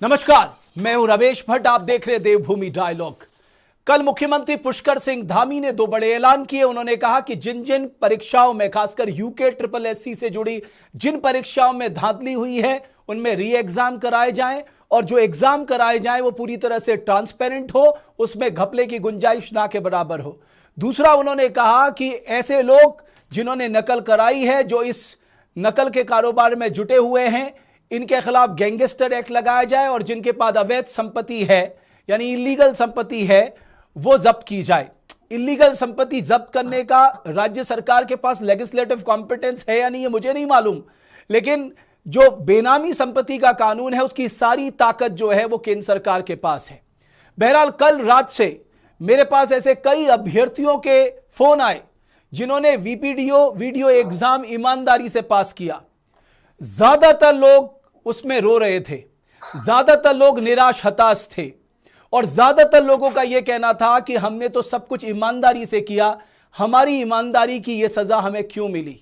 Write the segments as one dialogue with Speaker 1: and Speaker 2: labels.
Speaker 1: नमस्कार, मैं हूं रमेश भट्ट। आप देख रहे देवभूमि डायलॉग। कल मुख्यमंत्री पुष्कर सिंह धामी ने दो बड़े ऐलान किए। उन्होंने कहा कि जिन जिन परीक्षाओं में, खासकर यूके ट्रिपल एससी से जुड़ी जिन परीक्षाओं में धांधली हुई है उनमें री एग्जाम कराए जाएं और जो एग्जाम कराए जाएं वो पूरी तरह से ट्रांसपेरेंट हो, उसमें घपले की गुंजाइश ना के बराबर हो। दूसरा, उन्होंने कहा कि ऐसे लोग जिन्होंने नकल कराई है, जो इस नकल के कारोबार में जुटे हुए हैं, इनके खिलाफ गैंगस्टर एक्ट लगाया जाए और जिनके पास अवैध संपत्ति है यानी इलीगल संपत्ति है वो जब्त की जाए। इलीगल संपत्ति जब्त करने का राज्य सरकार के पास लेजिस्लेटिव कॉम्पिटेंस है या नहीं है मुझे नहीं मालूम, लेकिन जो बेनामी संपत्ति का कानून है उसकी सारी ताकत जो है वो केंद्र सरकार के पास है। बहरहाल कल रात से मेरे पास ऐसे कई अभ्यर्थियों के फोन आए जिन्होंने वीपीडीओ वीडियो एग्जाम ईमानदारी से पास किया। ज्यादातर लोग उसमें रो रहे थे, ज्यादातर लोग निराश हताश थे और ज्यादातर लोगों का यह कहना था कि हमने तो सब कुछ ईमानदारी से किया, हमारी ईमानदारी की यह सजा हमें क्यों मिली।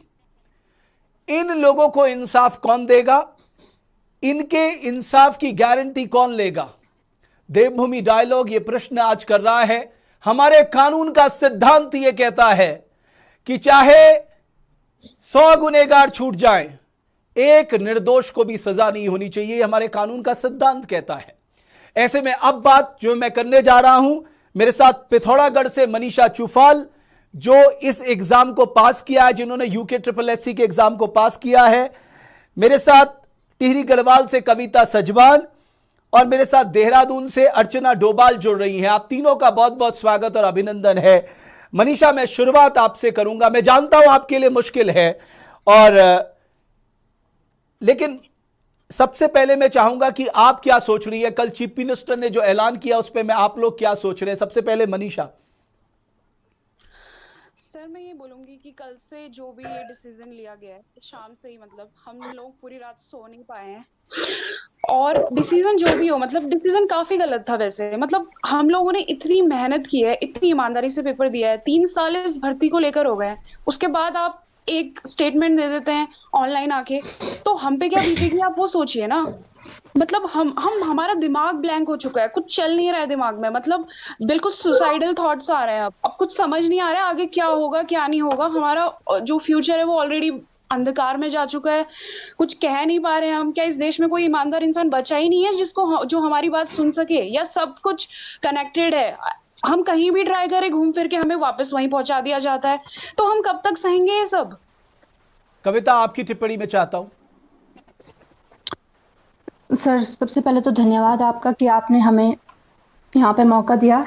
Speaker 1: इन लोगों को इंसाफ कौन देगा, इनके इंसाफ की गारंटी कौन लेगा? देवभूमि डायलॉग ये प्रश्न आज कर रहा है। हमारे कानून का सिद्धांत यह कहता है कि चाहे 100 गुनहगार छूट जाएं, एक निर्दोष को भी सजा नहीं होनी चाहिए, हमारे कानून का सिद्धांत कहता है। ऐसे में अब बात जो मैं करने जा रहा हूं, मेरे साथ पिथौरागढ़ से मनीषा चुफाल जो इस एग्जाम को पास किया है, जिन्होंने यूके ट्रिपल एससी के एग्जाम को पास किया है, मेरे साथ टिहरी गढ़वाल से कविता सजवान और मेरे साथ देहरादून से अर्चना डोभाल जुड़ रही हैं। आप तीनों का बहुत बहुत स्वागत और अभिनंदन है। मनीषा, मैं शुरुआत आपसे करूंगा। मैं जानता हूं आपके लिए मुश्किल है लेकिन सबसे पहले मैं चाहूंगा कि आप क्या सोच रही है। कल चीफ मिनिस्टर ने जो ऐलान किया उस पर मैं आप लोग क्या सोच रहे हैं? सबसे पहले मनीषा।
Speaker 2: सर, मैं ये बोलूंगी कि कल से जो भी ये डिसीजन लिया गया है, शाम से ही मतलब हम लोग पूरी रात सो नहीं पाए हैं और डिसीजन जो भी हो, मतलब डिसीजन काफी गलत था। वैसे मतलब हम लोगों ने इतनी मेहनत की है, इतनी ईमानदारी से पेपर दिया है, 3 साल इस भर्ती को लेकर हो गए, उसके बाद आप एक स्टेटमेंट दे देते हैं ऑनलाइन आके, तो हम पे क्या बीतेगी आप वो सोचिए ना। मतलब हम हमारा दिमाग ब्लैंक हो चुका है, कुछ चल नहीं रहा है दिमाग में, मतलब बिल्कुल सुसाइडल थॉट्स आ रहे हैं। अब कुछ समझ नहीं आ रहा है आगे क्या होगा क्या नहीं होगा। हमारा जो फ्यूचर है वो ऑलरेडी अंधकार में जा चुका है, कुछ कह नहीं पा रहे हैं हम। क्या इस देश में कोई ईमानदार इंसान बचा ही नहीं है जिसको जो हमारी बात सुन सके, या सब कुछ कनेक्टेड है? हम कहीं भी ट्राई करें घूम फिर के हमें वापस वहीं पहुंचा दिया जाता है, तो हम कब तक सहेंगे ये सब?
Speaker 1: कविता, आपकी टिप्पणी में चाहता हूं।
Speaker 3: सर, सबसे पहले तो धन्यवाद आपका कि आपने हमें यहाँ पे मौका दिया।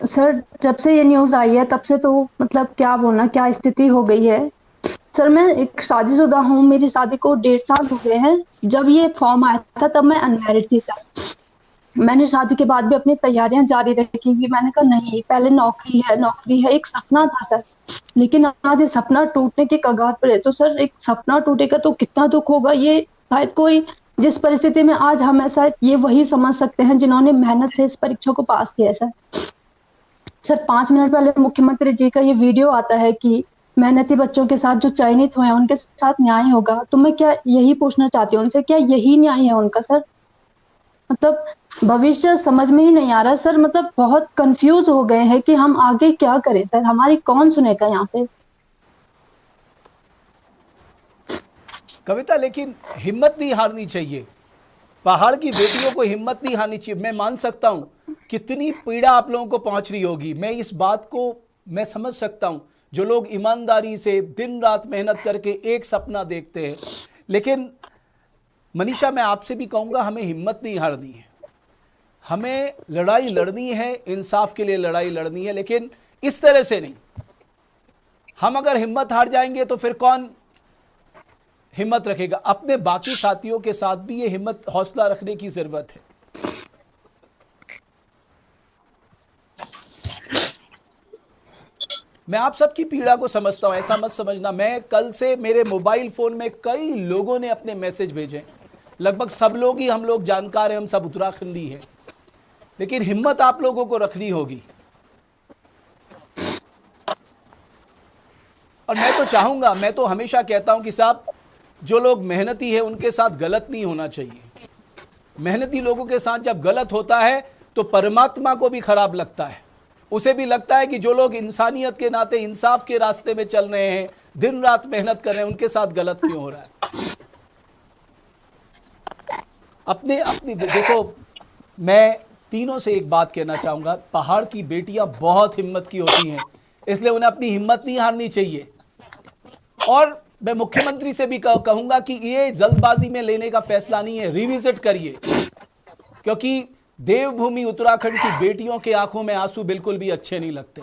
Speaker 3: सर, जब से ये न्यूज़ आई है तब से तो मतलब क्या बोलना, क्या स्थिति हो गई है। सर, मैं एक शादीशुदा हूँ, मेरी शादी को 1.5 साल हो गए हैं। जब ये फॉर्म आया था तब मैं अनमैरिड थी सर। मैंने शादी के बाद भी अपनी तैयारियां जारी रखी कि मैंने कहा नहीं, पहले नौकरी है, एक सपना था सर। लेकिन आज ये सपना टूटने के कगार पर है। तो सर, एक सपना टूटेगा तो कितना दुख होगा, ये शायद कोई जिस परिस्थिति में आज हम है शायद ये वही समझ सकते हैं जिन्होंने मेहनत से इस परीक्षा को पास किया है सर। सर, 5 मिनट पहले मुख्यमंत्री जी का ये वीडियो आता है कि मेहनती बच्चों के साथ जो चयनित हुए हैं उनके साथ न्याय होगा। तो मैं क्या यही पूछना चाहती हूँ उनसे, क्या यही न्याय है उनका सर? मतलब भविष्य समझ में ही नहीं आ रहा सर। मतलब बहुत कंफ्यूज हो गए हैं कि हम आगे क्या करें सर, हमारी कौन सुनेगा यहाँ पे।
Speaker 1: कविता, लेकिन हिम्मत नहीं हारनी चाहिए। पहाड़ की बेटियों को हिम्मत नहीं हारनी चाहिए। मैं मान सकता हूं कितनी पीड़ा आप लोगों को पहुंच रही होगी, मैं इस बात को मैं समझ सकता हूं। जो लोग ईमानदारी से दिन रात मेहनत करके एक सपना देखते हैं, लेकिन मनीषा, मैं आपसे भी कहूंगा हमें हिम्मत नहीं हारनी है। हमें लड़ाई लड़नी है, इंसाफ के लिए लड़ाई लड़नी है, लेकिन इस तरह से नहीं। हम अगर हिम्मत हार जाएंगे तो फिर कौन हिम्मत रखेगा? अपने बाकी साथियों के साथ भी ये हिम्मत हौसला रखने की जरूरत है। मैं आप सबकी पीड़ा को समझता हूं, ऐसा मत समझना। मैं कल से मेरे मोबाइल फोन में कई लोगों ने अपने मैसेज भेजे, लगभग सब लोग ही हम लोग जानकार हैं, हम सब उत्तराखंडी हैं, लेकिन हिम्मत आप लोगों को रखनी होगी। और मैं तो चाहूंगा, मैं तो हमेशा कहता हूं कि साहब जो लोग मेहनती है उनके साथ गलत नहीं होना चाहिए। मेहनती लोगों के साथ जब गलत होता है तो परमात्मा को भी खराब लगता है, उसे भी लगता है कि जो लोग इंसानियत के नाते इंसाफ के रास्ते में चल रहे हैं, दिन रात मेहनत कर रहे हैं, उनके साथ गलत क्यों हो रहा है। अपनी देखो, मैं तीनों से एक बात कहना चाहूंगा, पहाड़ की बेटियां बहुत हिम्मत की होती हैं, इसलिए उन्हें अपनी हिम्मत नहीं हारनी चाहिए। और मैं मुख्यमंत्री से भी कहूंगा कि ये जल्दबाजी में लेने का फैसला नहीं है, रिविजिट करिए, क्योंकि देवभूमि उत्तराखंड की बेटियों के आंखों में आंसू बिल्कुल भी अच्छे नहीं लगते।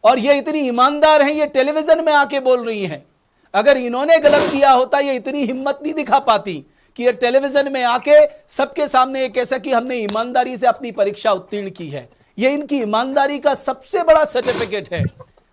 Speaker 1: और ये इतनी ईमानदार हैं, ये टेलीविजन में आके बोल रही हैं। अगर इन्होंने गलत किया होता, ये इतनी हिम्मत नहीं दिखा पाती कि ये टेलीविजन में आके सबके सामने ये कह सके कि हमने ईमानदारी से अपनी परीक्षा उत्तीर्ण की है। ये इनकी ईमानदारी का सबसे बड़ा सर्टिफिकेट है।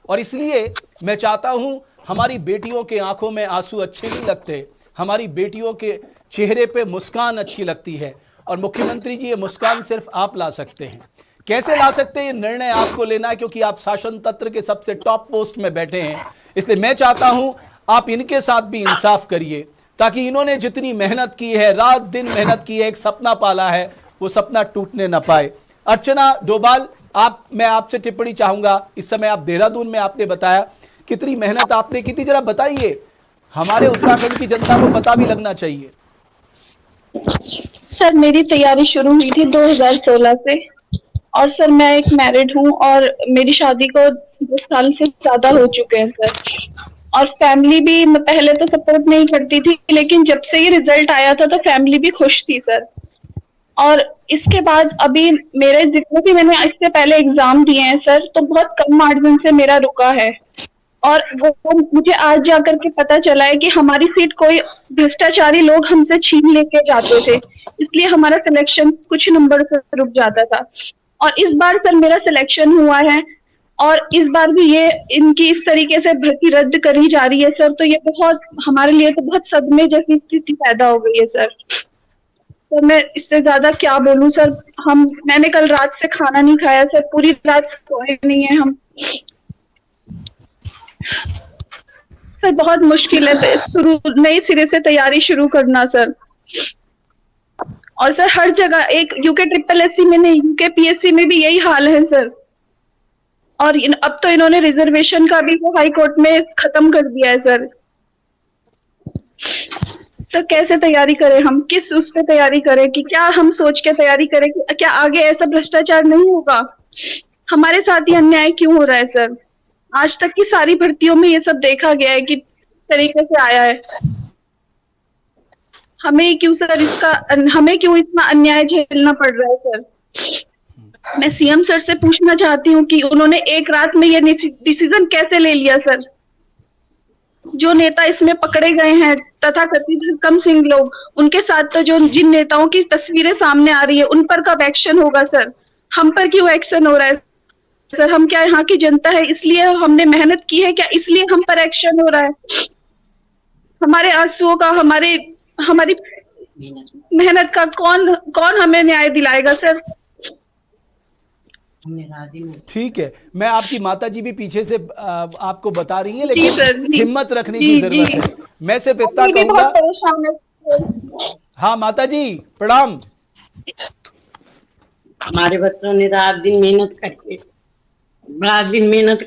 Speaker 1: और इसलिए मैं चाहता हूं, हमारी बेटियों के आंखों में आंसू अच्छे नहीं लगते, हमारी बेटियों के चेहरे पे मुस्कान अच्छी लगती है। और मुख्यमंत्री जी, ये मुस्कान सिर्फ आप ला सकते हैं। कैसे ला सकते हैं, ये निर्णय आपको लेना है, क्योंकि आप शासन तंत्र के सबसे टॉप पोस्ट में बैठे हैं। इसलिए मैं चाहता हूं आप इनके साथ भी इंसाफ करिए, ताकि इन्होंने जितनी मेहनत की है, रात दिन मेहनत की है, एक सपना पाला है, वो सपना टूटने न पाए। अर्चना डोभाल, मैं आपसे टिप्पणी चाहूंगा। इस समय आप देहरादून में, आपने बताया कितनी मेहनत आपने की थी, जरा बताइए, हमारे उत्तराखंड की जनता को पता भी लगना चाहिए।
Speaker 4: सर, मेरी तैयारी शुरू हुई थी 2016 से, और सर मैं एक मैरिड हूँ और मेरी शादी को 10 साल से ज्यादा हो चुके हैं सर। और फैमिली भी पहले तो सपोर्ट नहीं करती थी, लेकिन जब से ये रिजल्ट आया था तो फैमिली भी खुश थी सर। और इसके बाद अभी मेरे जितने भी मैंने इससे पहले एग्जाम दिए हैं सर, तो बहुत कम मार्जिन से मेरा रुका है। और वो मुझे आज जाकर के पता चला है कि हमारी सीट कोई भ्रष्टाचारी लोग हमसे छीन लेके जाते थे, इसलिए हमारा सिलेक्शन कुछ नंबर से रुक जाता था। और इस बार सर मेरा सिलेक्शन हुआ है, और इस बार भी ये इनकी इस तरीके से भर्ती रद्द करी जा रही है सर, तो ये बहुत हमारे लिए तो बहुत सदमे जैसी स्थिति पैदा हो गई है सर। तो मैं इससे ज्यादा क्या बोलूं सर। मैंने कल रात से खाना नहीं खाया सर, पूरी रात सोए नहीं है हम सर। बहुत मुश्किल है नई सिरे से तैयारी शुरू करना सर। और सर हर जगह, एक यूके ट्रिपल एससी में नहीं, यूके पीएससी में भी यही हाल है सर। और अब तो इन्होंने रिजर्वेशन का भी वो हाई कोर्ट में खत्म कर दिया है सर। सर कैसे तैयारी करें हम, किस उस पे तैयारी करें, कि क्या हम सोच के तैयारी करें कि क्या आगे ऐसा भ्रष्टाचार नहीं होगा। हमारे साथ ही अन्याय क्यों हो रहा है सर। आज तक की सारी भर्तियों में ये सब देखा गया है कि तरीके से आया है। हमें क्यों इतना अन्याय झेलना पड़ रहा है सर। मैं सीएम सर से पूछना चाहती हूँ कि उन्होंने एक रात में ये डिसीजन कैसे ले लिया सर। जो नेता इसमें पकड़े गए हैं तथाकथित धर्मकम सिंह लोग, उनके साथ तो जिन नेताओं की तस्वीरें सामने आ रही है, उन पर कब एक्शन होगा सर। हम पर क्यों एक्शन हो रहा है सर। हम क्या यहाँ की जनता है इसलिए हमने मेहनत की है क्या, इसलिए हम पर एक्शन हो रहा है। हमारे आंसुओं का, हमारी मेहनत का कौन हमें न्याय दिलाएगा सर।
Speaker 1: ठीक है, मैं आपकी माता जी भी पीछे से आपको बता रही है, लेकिन हिम्मत रखने की जरूरत है। मैं सिर्फ इतना कहूंगा। हाँ माता जी प्रणाम।
Speaker 5: हमारे बच्चों ने रात दिन मेहनत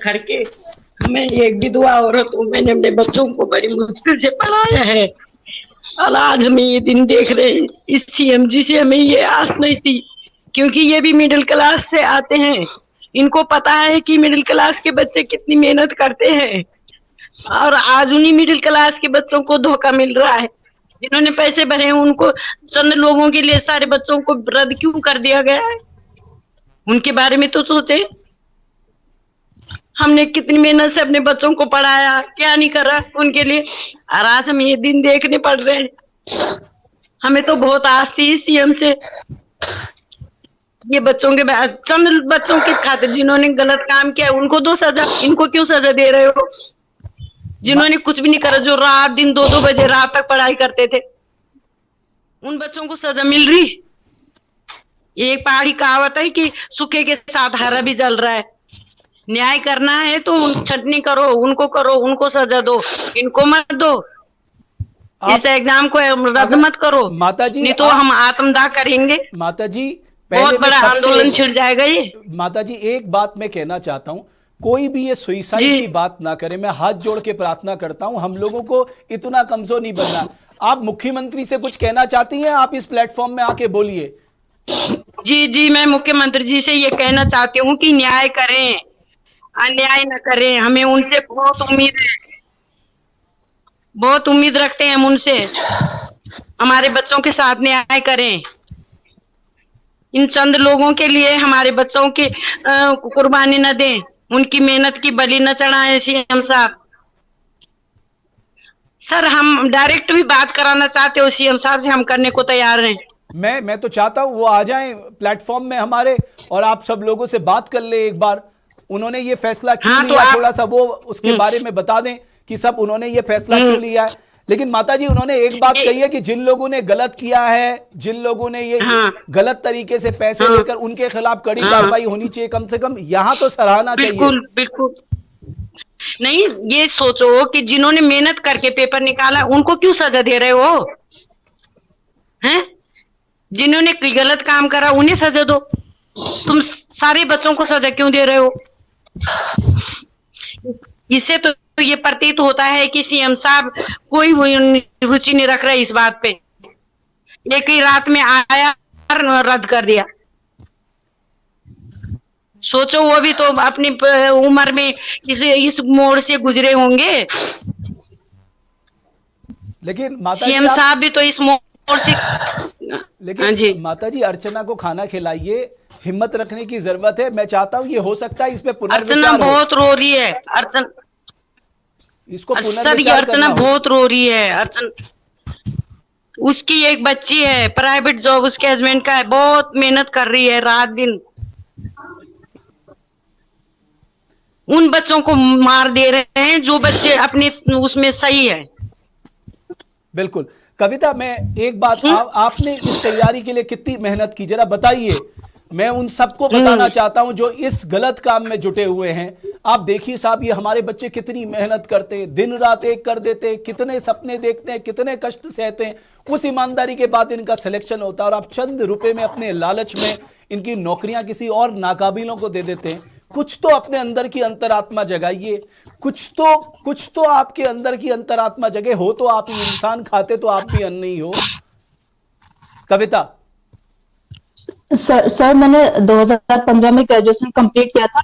Speaker 5: करके हमें एक विधवा औरत हूँ, मैंने अपने बच्चों को बड़ी मुश्किल से पढ़ाया है। और आज हमें ये दिन देख रहे हैं। इस सीएम जी से हमें ये आस नहीं थी, क्योंकि ये भी मिडिल क्लास से आते हैं। इनको पता है कि मिडिल क्लास के बच्चे कितनी मेहनत करते हैं, और आज उन्हीं मिडिल क्लास के बच्चों को धोखा मिल रहा है। जिन्होंने पैसे भरे हैं उनको, चंद लोगों के लिए सारे बच्चों को रद्द क्यों कर दिया गया है। उनके बारे में तो सोचे। हमने कितनी मेहनत से अपने बच्चों को पढ़ाया, क्या नहीं करा उनके लिए, और आज हमें ये दिन देखने पड़ रहे हैं। हमें तो बहुत आस थी सीएम से। ये चंद बच्चों के खातिर जिन्होंने गलत काम किया उनको दो सजा, इनको क्यों सजा दे रहे हो। जिन्होंने कुछ भी नहीं करा, जो रात दिन 2-2 बजे रात तक पढ़ाई करते थे, उन बच्चों को सजा मिल रही। ये एक पहाड़ी कहावत है कि सूखे के साथ हरा भी जल रहा है। न्याय करना है तो छटनी करो, उनको सजा दो, इनको मत दो। इस एग्जाम को रद्द
Speaker 1: अगर-
Speaker 5: मत करो,
Speaker 1: माताजी,
Speaker 5: नहीं तो हम आत्मदाह करेंगे।
Speaker 1: माताजी
Speaker 5: बहुत
Speaker 1: मैं
Speaker 5: बड़ा
Speaker 1: सबसे-
Speaker 5: आंदोलन छिड़ जाएगा ये।
Speaker 1: माताजी एक बात मैं कहना चाहता हूं, कोई भी ये सुइसाइड
Speaker 5: जी।
Speaker 1: की बात ना करे। मैं हाथ जोड़ के प्रार्थना करता हूं, हम लोगों को इतना कमजोर नहीं बनना। आप मुख्यमंत्री से कुछ कहना चाहती हैं? आप इस प्लेटफॉर्म में आके बोलिए।
Speaker 5: जी जी, मैं मुख्यमंत्री जी से ये कहना चाहती हूँ कि न्याय करें, अन्याय न करें। हमें उनसे बहुत उम्मीद है, बहुत उम्मीद रखते हैं हम उनसे। हमारे बच्चों के साथ न्याय करें। इन चंद लोगों के लिए हमारे बच्चों की कुर्बानी न दें, उनकी मेहनत की बलि न चढ़ाएं सीएम साहब। सर हम डायरेक्ट भी बात कराना चाहते हो सीएम साहब से, हम करने को तैयार हैं।
Speaker 1: मैं तो चाहता हूं वो आ जाएं प्लेटफॉर्म में हमारे, और आप सब लोगों से बात कर ले एक बार। उन्होंने ये फैसला क्यों
Speaker 5: हाँ, तो
Speaker 1: लिया,
Speaker 5: आप-
Speaker 1: थोड़ा सा वो उसके बारे में बता दें कि सब उन्होंने ये फैसला क्यों लिया है। लेकिन माताजी उन्होंने एक बात कही है कि जिन लोगों ने गलत किया है, जिन लोगों ने ये
Speaker 5: हाँ।
Speaker 1: गलत तरीके से पैसे
Speaker 5: हाँ।
Speaker 1: लेकर, उनके खिलाफ कड़ी
Speaker 5: हाँ।
Speaker 1: कार्रवाई होनी चाहिए। कम से कम यहाँ तो सराहना चाहिए।
Speaker 5: बिल्कुल बिल्कुल। नहीं, ये सोचो कि जिन्होंने मेहनत करके पेपर निकाला उनको क्यों सजा दे रहे हो? हैं? जिन्होंने गलत काम करा उन्हें सजा दो। तुम सारे बच्चों को सजा क्यों दे रहे हो? इससे तो ये प्रतीत होता है कि सीएम साहब कोई रुचि नहीं रख रहे इस बात पे। एक ही रात में आया और रद्द कर दिया। सोचो वो भी तो अपनी उम्र में इस मोड़ से गुजरे होंगे।
Speaker 1: लेकिन माताजी
Speaker 5: सीएम साहब भी तो इस मोड़ से।
Speaker 1: लेकिन
Speaker 5: हाँ जी।
Speaker 1: माताजी अर्चना को खाना खिलाइए, हिम्मत रखने की जरूरत है। मैं चाहता हूँ, ये हो सकता है इस पे
Speaker 5: अर्चना
Speaker 1: पुनर्विचार हो।
Speaker 5: बहुत रो रही है।
Speaker 1: इसको
Speaker 5: सर ये
Speaker 1: पुनर्विचार
Speaker 5: अर्चना
Speaker 1: करना हो।
Speaker 5: बहुत रो रही है। अर्चना, उसकी एक बच्ची है, प्राइवेट जॉब उसके हस्बैंड का है, बहुत मेहनत कर रही है रात दिन। उन बच्चों को मार दे रहे हैं जो बच्चे अपने उसमें सही है।
Speaker 1: बिल्कुल। कविता, मैं एक बात, आपने इस तैयारी के लिए कितनी मेहनत की, जरा बताइए। मैं उन सबको बताना चाहता हूं जो इस गलत काम में जुटे हुए हैं। आप देखिए साहब, ये हमारे बच्चे कितनी मेहनत करते हैं, दिन रात एक कर देते हैं, कितने सपने देखते हैं, कितने कष्ट सहते हैं। उस ईमानदारी के बाद इनका सिलेक्शन होता है और आप चंद रुपए में, अपने लालच में इनकी नौकरियां किसी और नाकाबिलों को दे देते हैं। कुछ तो अपने अंदर की अंतरात्मा जगाइए, कुछ तो आपके अंदर की अंतरात्मा जगे। हो तो आप ही इंसान, खाते तो आप भी अन्न ही हो। कविता।
Speaker 3: सर मैंने 2015 में ग्रेजुएशन कंप्लीट किया था।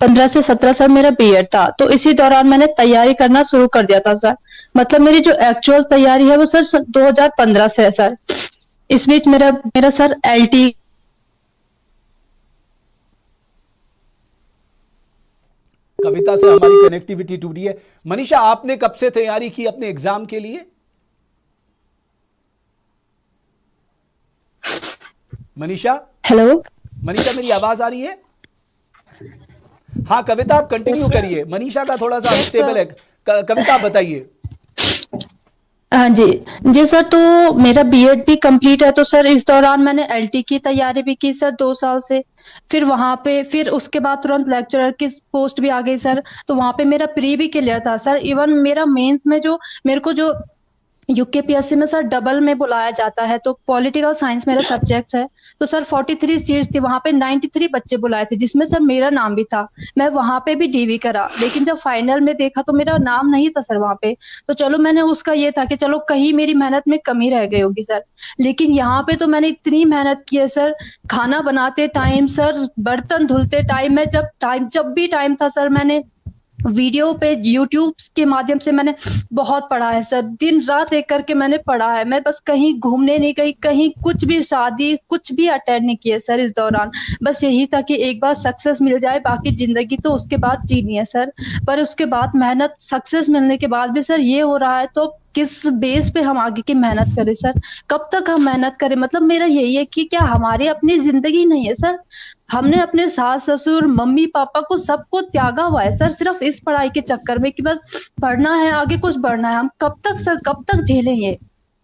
Speaker 3: 15 से 17 सर मेरा बीएड था, तो इसी दौरान मैंने तैयारी करना शुरू कर दिया था सर। मतलब मेरी जो एक्चुअल तैयारी है वो सर 2015 से है सर। इस बीच मेरा सर एलटी।
Speaker 1: कविता से हमारी कनेक्टिविटी टूटी है। मनीषा, आपने कब से तैयारी की अपने एग्जाम के लिए? मनीषा?
Speaker 3: हेलो
Speaker 1: मनीषा, मेरी आवाज आ रही है? हाँ कविता, आप कंटिन्यू करिए। मनीषा का थोड़ा सा अनस्टेबल है। कविता आप बताइए।
Speaker 3: हाँ जी सर। तो मेरा बीएड भी कंप्लीट है, तो सर इस दौरान मैंने एलटी की तैयारी भी की सर 2 साल से। फिर वहां पे फिर उसके बाद तुरंत लेक्चरर की पोस्ट भी आ गई सर, तो वहां पे मेरा प्री भी क्लियर था सर। इवन मेरा मेंस में जो मेरे को जो यूकेपीएससी में सर डबल में बुलाया जाता है, तो पॉलिटिकल साइंस मेरा सब्जेक्ट है, तो सर 43 सीट्स थी, वहां पे 93 बच्चे बुलाए थे, जिसमें सर मेरा नाम भी था। मैं वहां पे भी डीवी करा, लेकिन जब फाइनल में देखा तो मेरा नाम नहीं था सर वहां पे। तो चलो मैंने उसका ये था कि चलो कहीं मेरी मेहनत में कमी रह गई होगी सर। लेकिन यहाँ पे तो मैंने इतनी मेहनत की है सर। खाना बनाते टाइम सर, बर्तन धुलते टाइम, मैं जब भी टाइम था सर, मैंने वीडियो पे यूट्यूब के माध्यम से मैंने बहुत पढ़ा है सर। दिन रात एक करके मैंने पढ़ा है। मैं बस कहीं घूमने नहीं गई, कहीं कुछ भी शादी कुछ भी अटेंड नहीं किया सर इस दौरान। बस यही था कि एक बार सक्सेस मिल जाए, बाकी जिंदगी तो उसके बाद जीनी है सर। पर उसके बाद मेहनत, सक्सेस मिलने के बाद भी सर ये हो रहा है, तो किस बेस पे हम आगे की मेहनत करें सर? कब तक हम मेहनत करें? मतलब मेरा यही है कि क्या हमारी अपनी जिंदगी नहीं है सर? हमने अपने सास ससुर मम्मी पापा को सबको त्यागा हुआ है सर, सिर्फ इस पढ़ाई के चक्कर में कि बस पढ़ना है, आगे कुछ बढ़ना है। हम कब तक सर, कब तक झेलेंगे?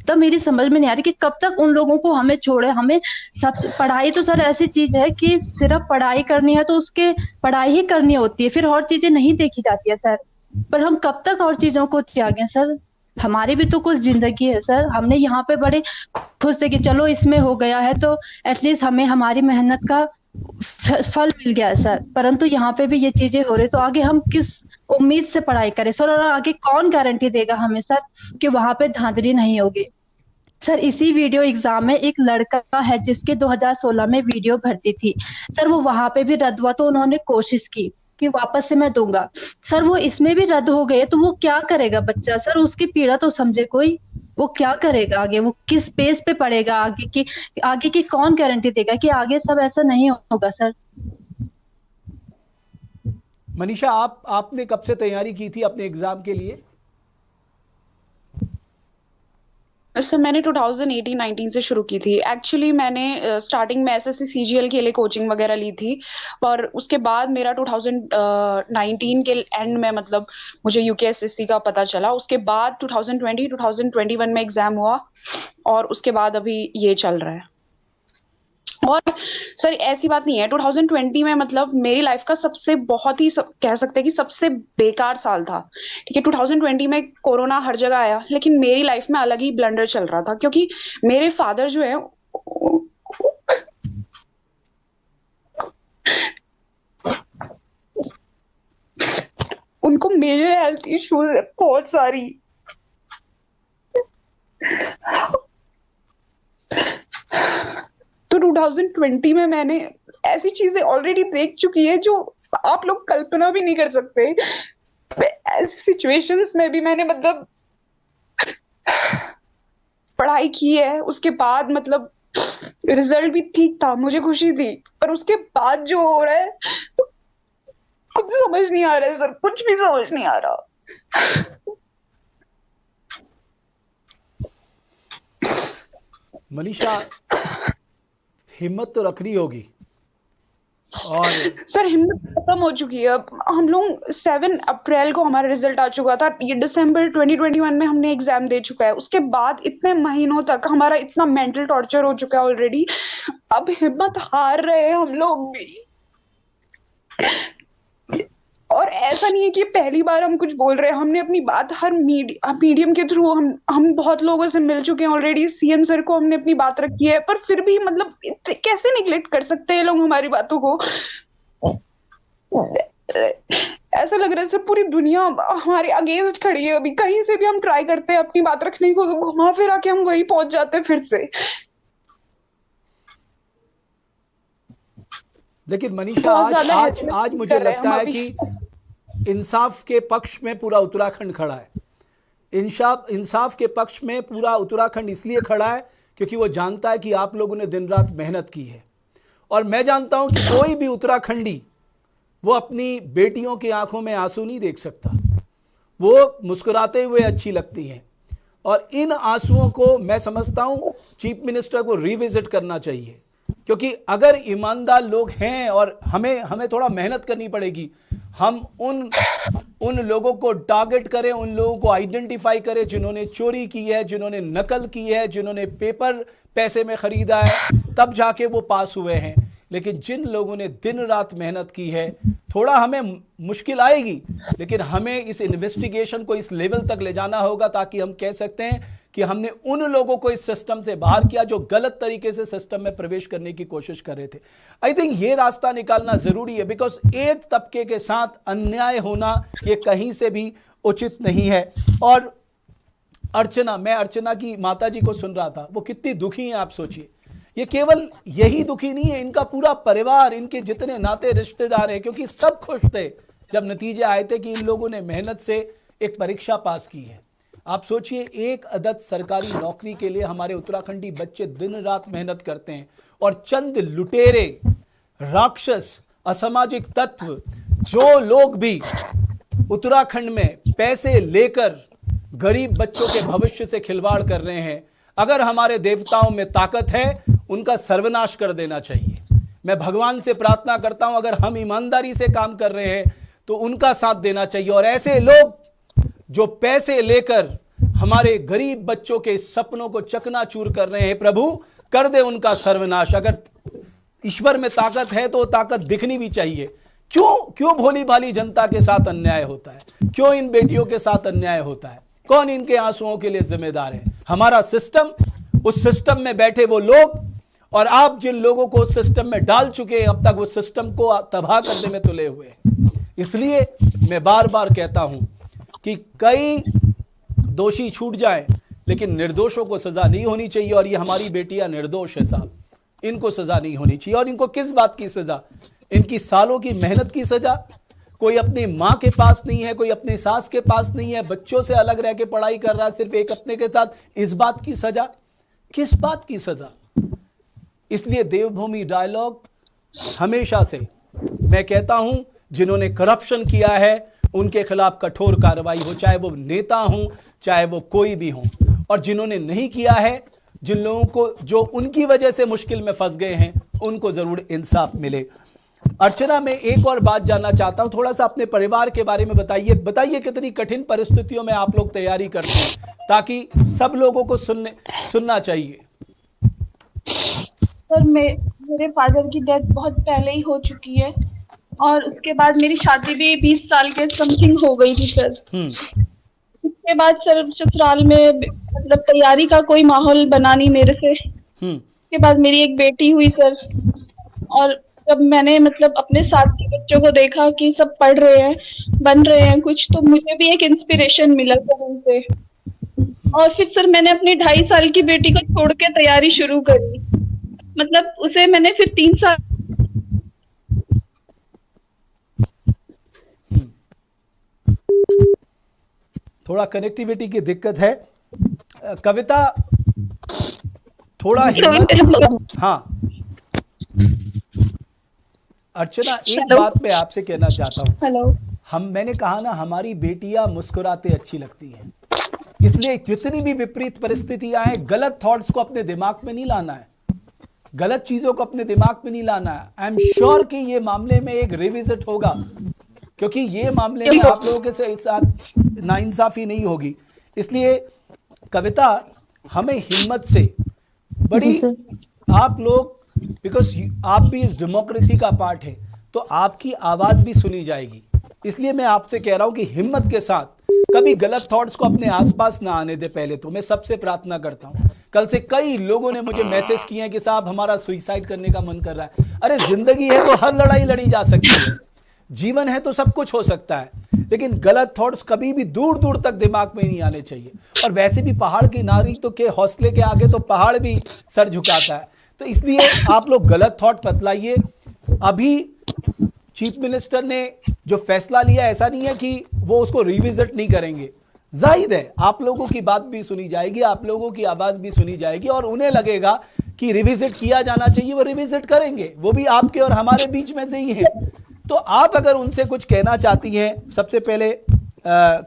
Speaker 3: तब मेरी समझ में नहीं आ रही कि कब तक उन लोगों को हमें छोड़े। हमें सब पढ़ाई तो सर ऐसी चीज है कि सिर्फ पढ़ाई करनी है तो उसके पढ़ाई ही करनी होती है, फिर और चीजें नहीं देखी जाती है सर। पर हम कब तक और चीजों को त्यागें सर? हमारी भी तो कुछ जिंदगी है सर। हमने यहाँ पे बड़े खुश थे कि चलो इसमें हो गया है तो एटलीस्ट हमें हमारी मेहनत का फल मिल गया है सर। परंतु यहाँ पे भी ये चीजें हो रही तो आगे हम किस उम्मीद से पढ़ाई करें सर? और आगे कौन गारंटी देगा हमें सर कि वहां पे धांधली नहीं होगी? सर इसी वीडियो एग्जाम में एक लड़का है जिसके 2016 में वीडियो भर्ती थी सर, वो वहां पे भी रद्द हुआ तो उन्होंने कोशिश की कि वापस से मैं दूंगा सर, वो इसमें भी रद्द हो गए तो वो क्या करेगा बच्चा सर? उसकी पीड़ा तो समझे कोई। वो क्या करेगा आगे? वो किस पेस पे पढ़ेगा? आगे की कौन गारंटी देगा कि आगे सब ऐसा नहीं होगा सर?
Speaker 1: मनीषा, आपने कब से तैयारी की थी अपने एग्जाम के लिए?
Speaker 2: सर मैंने 2018-19 से शुरू की थी। एक्चुअली मैंने स्टार्टिंग में एसएससी सीजीएल के लिए कोचिंग वगैरह ली थी, और उसके बाद मेरा 2019 के एंड में मतलब मुझे यूकेएसएससी का पता चला। उसके बाद 2020-2021 में एग्जाम हुआ, और उसके बाद अभी ये चल रहा है। और सर ऐसी बात नहीं है, 2020 में मतलब मेरी लाइफ का सबसे बहुत ही कह सकते हैं कि सबसे बेकार साल था। ठीक है, 2020 में कोरोना हर जगह आया, लेकिन मेरी लाइफ में अलग ही ब्लंडर चल रहा था, क्योंकि मेरे फादर जो है उनको मेजर हेल्थ इश्यूज है बहुत सारी। तो 2020 में मैंने ऐसी चीजें ऑलरेडी देख चुकी है जो आप लोग कल्पना भी नहीं कर सकते। ऐसी सिचुएशंस में भी मैंने मतलब पढ़ाई की है। उसके बाद मतलब रिजल्ट भी ठीक था, मुझे खुशी थी, पर उसके बाद जो हो रहा है कुछ समझ नहीं आ रहा है सर, कुछ भी समझ नहीं आ रहा।
Speaker 1: मनीषा, हिम्मत तो रखनी होगी। और
Speaker 2: सर हिम्मत खत्म हो चुकी है। अब हम लोग 7 अप्रैल को हमारा रिजल्ट आ चुका था, ये दिसंबर 2021 में हमने एग्जाम दे चुका है। उसके बाद इतने महीनों तक हमारा इतना मेंटल टॉर्चर हो चुका है ऑलरेडी। अब हिम्मत हार रहे हैं हम लोग भी। और ऐसा नहीं है कि पहली बार हम कुछ बोल रहे हैं, हमने अपनी बात हर मीडियम के थ्रू हम बहुत लोगों से मिल चुके हैं ऑलरेडी। सीएम सर को हमने अपनी बात रखी है, पर फिर भी मतलब कैसे निगलेक्ट कर सकते हैं लोग हमारी बातों को? ऐसा लग रहा है सर पूरी दुनिया हमारे अगेंस्ट खड़ी है। अभी कहीं से भी हम ट्राई करते हैं अपनी बात रखने को, तो घुमा फिरा के हम वहीं पहुंच जाते हैं फिर से।
Speaker 1: लेकिन मनीषा, आज मुझे लगता है कि इंसाफ के पक्ष में पूरा उत्तराखंड खड़ा है। इंसाफ के पक्ष में पूरा उत्तराखंड इसलिए खड़ा है क्योंकि वो जानता है कि आप लोगों ने दिन रात मेहनत की है। और मैं जानता हूं कि कोई भी उत्तराखंडी वो अपनी बेटियों की आंखों में आंसू नहीं देख सकता, वो मुस्कुराते हुए अच्छी लगती हैं। और इन आंसुओं को मैं समझता हूं चीफ मिनिस्टर को रिविजिट करना चाहिए, क्योंकि अगर ईमानदार लोग हैं और हमें थोड़ा मेहनत करनी पड़ेगी, हम उन लोगों को टारगेट करें, उन लोगों को आइडेंटिफाई करें जिन्होंने चोरी की है, जिन्होंने नकल की है, जिन्होंने पेपर पैसे में खरीदा है, तब जाके वो पास हुए हैं। लेकिन जिन लोगों ने दिन रात मेहनत की है, थोड़ा हमें मुश्किल आएगी, लेकिन हमें इस इन्वेस्टिगेशन को इस लेवल तक ले जाना होगा ताकि हम कह सकते हैं कि हमने उन लोगों को इस सिस्टम से बाहर किया जो गलत तरीके से सिस्टम में प्रवेश करने की कोशिश कर रहे थे। आई थिंक ये रास्ता निकालना जरूरी है, बिकॉज एक तबके के साथ अन्याय होना ये कहीं से भी उचित नहीं है। और मैं अर्चना की माता जी को सुन रहा था, वो कितनी दुखी हैं आप सोचिए। ये केवल यही दुखी नहीं है, इनका पूरा परिवार, इनके जितने नाते रिश्तेदार हैं, क्योंकि सब खुश थे जब नतीजे आए थे कि इन लोगों ने मेहनत से एक परीक्षा पास की है। आप सोचिए, एक अदद सरकारी नौकरी के लिए हमारे उत्तराखंडी बच्चे दिन रात मेहनत करते हैं, और चंद लुटेरे, राक्षस, असामाजिक तत्व, जो लोग भी उत्तराखंड में पैसे लेकर गरीब बच्चों के भविष्य से खिलवाड़ कर रहे हैं, अगर हमारे देवताओं में ताकत है उनका सर्वनाश कर देना चाहिए। मैं भगवान से प्रार्थना करता हूं, अगर हम ईमानदारी से काम कर रहे हैं तो उनका साथ देना चाहिए। और ऐसे लोग जो पैसे लेकर हमारे गरीब बच्चों के सपनों को चकनाचूर कर रहे हैं, प्रभु कर दे उनका सर्वनाश। अगर ईश्वर में ताकत है तो ताकत दिखनी भी चाहिए, क्यों क्यों भोली भाली जनता के साथ अन्याय होता है, क्यों इन बेटियों के साथ अन्याय होता है, कौन इनके आंसुओं के लिए जिम्मेदार है? हमारा सिस्टम, उस सिस्टम में बैठे वो लोग, और आप जिन लोगों को उस सिस्टम में डाल चुके हैं, अब तक उस सिस्टम को तबाह करने में तुले हुए हैं। इसलिए मैं बार बार कहता हूं कि कई दोषी छूट जाएं, लेकिन निर्दोषों को सजा नहीं होनी चाहिए। और ये हमारी बेटियां निर्दोष है साहब, इनको सजा नहीं होनी चाहिए। और इनको किस बात की सजा? इनकी सालों की मेहनत की सजा। कोई अपनी मां के पास नहीं है, कोई अपनी सास के पास नहीं है, बच्चों से अलग रह के पढ़ाई कर रहा है सिर्फ एक अपने के साथ, इस बात की सजा? किस बात की सजा? इसलिए देवभूमि डायलॉग हमेशा से मैं कहता हूं, जिन्होंने करप्शन किया है उनके खिलाफ कठोर कार्रवाई हो, चाहे वो नेता हो, चाहे वो कोई भी हो। और जिन्होंने नहीं किया है, जिन लोगों को जो उनकी वजह से मुश्किल में फंस गए हैं, उनको जरूर इंसाफ मिले। अर्चना, मैं एक और बात जानना चाहता हूं, थोड़ा सा अपने परिवार के बारे में बताइए कितनी कठिन परिस्थितियों में आप लोग तैयारी करते हैं, ताकि सब लोगों को सुनना चाहिए।
Speaker 4: सर मेरे फादर की डेथ बहुत पहले ही हो चुकी है, और उसके बाद मेरी शादी भी 20 साल के समथिंग हो गई थी सर। उसके बाद सर ससुराल में मतलब तैयारी का कोई माहौल बना नहीं मेरे से। उसके बाद मेरी एक बेटी हुई सर, और जब मैंने मतलब अपने साथ के बच्चों को देखा कि सब पढ़ रहे हैं, बन रहे हैं कुछ, तो मुझे भी एक इंस्पिरेशन मिला सर उनसे। और फिर सर मैंने अपनी 2.5 साल की बेटी को छोड़ के तैयारी शुरू करी। मतलब उसे मैंने फिर 3 साल
Speaker 1: थोड़ा कनेक्टिविटी की दिक्कत है। कविता, थोड़ा हिम्मत। हाँ अर्चना, एक बात मैं आपसे कहना चाहता हूँ।
Speaker 4: हेलो।
Speaker 1: मैंने कहा ना, हमारी बेटियां मुस्कुराते अच्छी लगती हैं, इसलिए जितनी भी विपरीत परिस्थितियां हैं, गलत थॉट्स को अपने दिमाग में नहीं लाना है, गलत चीजों को अपने दिमाग में नहीं लाना है। आई एम श्योर कि ये मामले में एक रिविजिट होगा, क्योंकि ये मामले में आप लोगों के साथ नाइंसाफी नहीं होगी। इसलिए कविता, हमें हिम्मत से बड़ी, आप लोग, बिकॉज आप भी इस डेमोक्रेसी का पार्ट है, तो आपकी आवाज भी सुनी जाएगी। इसलिए मैं आपसे कह रहा हूं कि हिम्मत के साथ कभी गलत थॉट्स को अपने आसपास ना आने दे। पहले तो मैं सबसे प्रार्थना करता हूं, कल से कई लोगों ने मुझे मैसेज किए हैं कि साहब हमारा सुसाइड करने का मन कर रहा है। अरे जिंदगी है तो हर लड़ाई लड़ी जा सकती है, जीवन है तो सब कुछ हो सकता है, लेकिन गलत थॉट्स कभी भी दूर दूर तक दिमाग में नहीं आने चाहिए। और वैसे भी पहाड़ की नारी तो के हौसले के आगे तो पहाड़ भी सर झुकाता है। तो इसलिए आप लोग गलत थॉट मत लाइए। अभी चीफ मिनिस्टर ने जो फैसला लिया, ऐसा नहीं है कि वो उसको रिविजिट नहीं करेंगे। जाहिर है आप लोगों की बात भी सुनी जाएगी, आप लोगों की आवाज भी सुनी जाएगी, और उन्हें लगेगा कि रिविजिट किया जाना चाहिए, वो रिविजिट करेंगे। वो भी आपके और हमारे बीच में से ही है। तो आप अगर उनसे कुछ कहना चाहती हैं, सबसे पहले